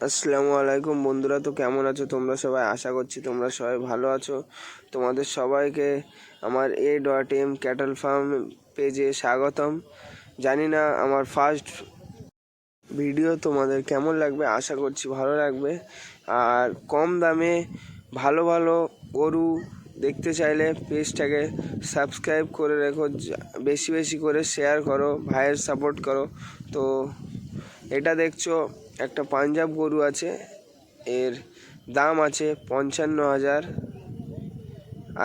আসসালামু আলাইকুম বন্ধুরা, তো কেমন আছো তোমরা সবাই? আশা করছি তোমরা সবাই ভালো আছো। তোমাদের সবাইকে আমার A.M ক্যাটল ফার্ম পেজে স্বাগতম। জানি না আমার ফার্স্ট ভিডিও তোমাদের কেমন লাগবে, আশা করছি ভালো লাগবে। আর কম দামে ভালো ভালো গরু দেখতে চাইলে পেজটাকে সাবস্ক্রাইব করে রেখো, বেশি বেশি করে শেয়ার করো, ভাইয়ের সাপোর্ট করো। তো এটা দেখছো একটা পাঞ্জাব গরু আছে, এর দাম আছে 55,000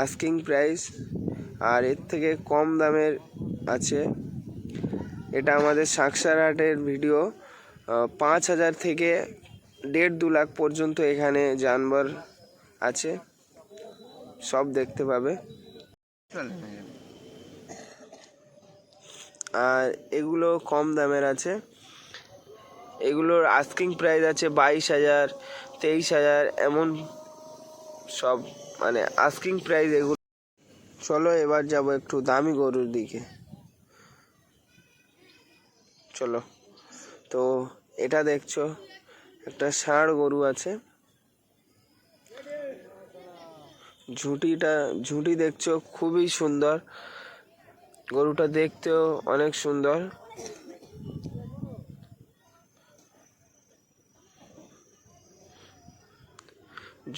আস্কিং প্রাইস। আর এর থেকে কম দামের আছে, এটা আমাদের সাকসার হাটের ভিডিও। 5,000 থেকে 1.5-2 লাখ পর্যন্ত এখানে জানবার আছে, সব দেখতে পাবে। আর এগুলো কম দামের আছে, এগুলোর আস্কিং প্রাইস আছে 22,000, 23,000 এমন সব, মানে আস্কিং প্রাইস এগুলো। চলো এবার যাব একটু দামি গরুর দিকে, চলো। তো এটা দেখছো একটা ষাঁড় গরু আছে, ঝুঁটি দেখছো খুবই সুন্দর, গরুটা দেখতেও অনেক সুন্দর।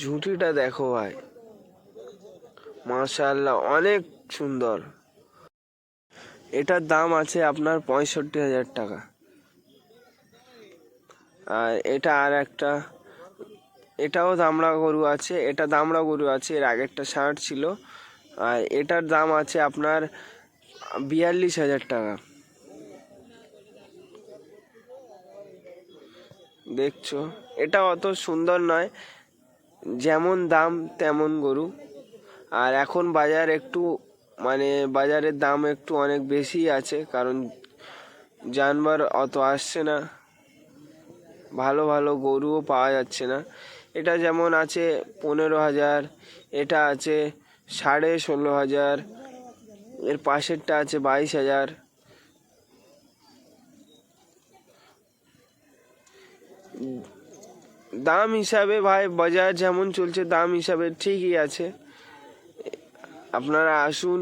ঝুঁটিটা দেখো ভাই, মাশাআল্লাহ অনেক সুন্দর। এটার দাম আছে আপনার 65,000 টাকা। আর এটা আর একটা, এটাও দামড়া গরু আছে, এটা দামড়া গরু আছে, এর আগেরটা ষাঁড় ছিল। আর এটার দাম আছে আপনার 42,000 টাকা। দেখছো এটা অত সুন্দর নয়, যেমন দাম তেমন গরু। আর এখন বাজার একটু, মানে বাজারের দাম একটু অনেক বেশি আছে, কারণ জানবার অত আসছে না, ভালো ভালো গরুও পাওয়া যাচ্ছে না। এটা যেমন আছে 15,000, এটা আছে 16,500, এর পাশেরটা আছে 22,000। দাম হিসাবে ভাই বাজার যেমন চলছে দাম হিসাবে ঠিকই আছে, আপনারা আসুন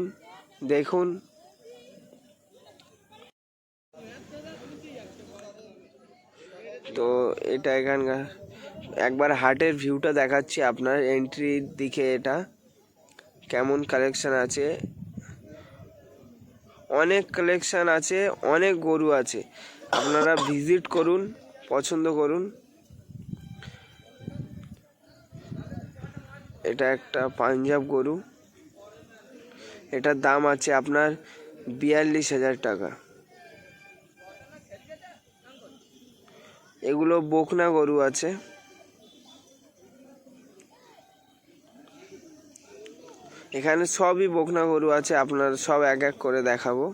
দেখুন। তো এটা এখানকার একবার হাটের ভিউটা দেখাচ্ছি আপনার এন্ট্রির দিকে, এটা কেমন কালেকশন আছে, অনেক কালেকশন আছে, অনেক গরু আছে, আপনারা ভিজিট করুন, পছন্দ করুন। এটা একটা পাঞ্জাব গরু, এটার দাম আছে আপনার 42,000 টাকা। এগুলো বকনা গরু আছে, এখানে সবই বকনা গরু আছে, আপনার সব এক এক করে দেখাবো,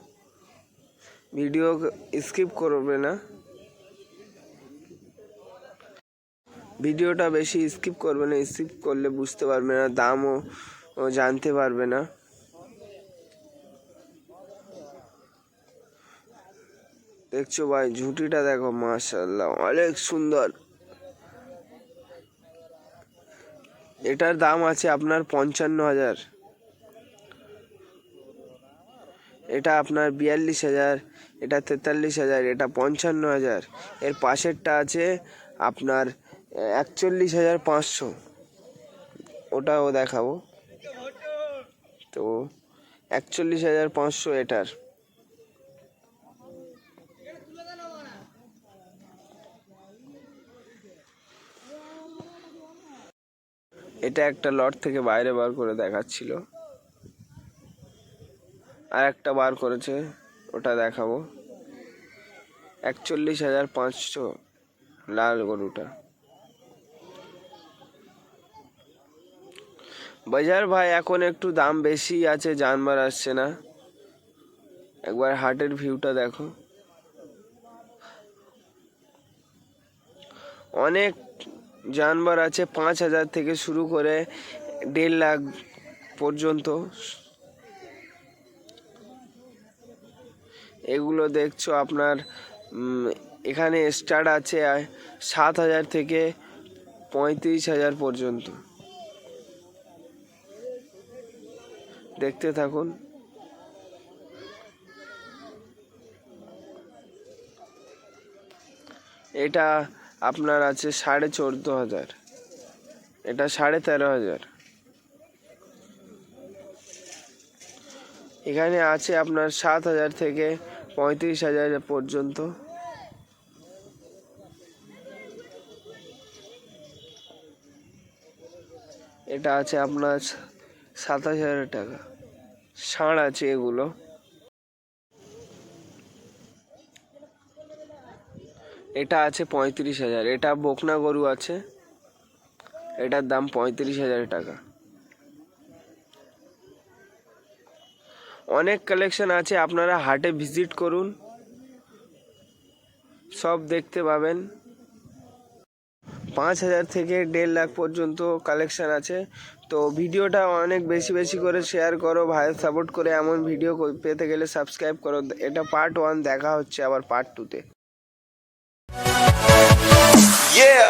ভিডিও স্কিপ করবে না, ভিডিওটা বেশি স্কিপ করবে না, স্কিপ করলে বুঝতে পারবে না, দামও জানতে পারবে না। দেখছো ভাই ঝুঁটিটা দেখো, মাশাআল্লাহ অনেক সুন্দর। এটার দাম আছে আপনার 55,000, এটা আপনার 42,000, এটা 43,000, এটা 55,000। এর পাশেরটা আছে আপনার 41,500, ওটাও দেখাবো। তো 41,500 এটার। এটা একটা লট থেকে বাইরে বার করে দেখাচ্ছিল, আর একটা বার করেছে, ওটা দেখাবো। 41,500 লাল গরুটা। বাজার ভাই এখন একটু দাম বেশি আছে, জানবার আসছে না, একবার হাটের ভিউটা দেখো, অনেক জানবার আছে, 5,000 থেকে শুরু করে 1.5 লাখ পর্যন্ত। এগুলো দেখছো আপনার এখানে স্টার্ট আছে 7,000 থেকে 35,000 পর্যন্ত। দেখতে থাকুন। এটা আপনার আছে 14,500, এটা 13,500। এখানে আছে আপনার 7,000 থেকে 35,000 পর্যন্ত। এটা আছে আপনার 27,000 টাকা, ষাঁড় আছে এগুলো। এটা আছে 35,000, এটা বকনা গরু আছে, এটার দাম 35,000 টাকা। অনেক কালেকশন আছে, আপনারা হাটে ভিজিট করুন, সব দেখতে পাবেন। 5,000 থেকে 1.5 লাখ পর্যন্ত কালেকশন আছে। তো ভিডিওটা অনেক বেশি বেশি করে শেয়ার করো, ভাই সাপোর্ট করে এমন ভিডিও পেতে গেলে সাবস্ক্রাইব করো। এটা পার্ট 1, দেখা হচ্ছে আবার পার্ট 2-তে। Yeah.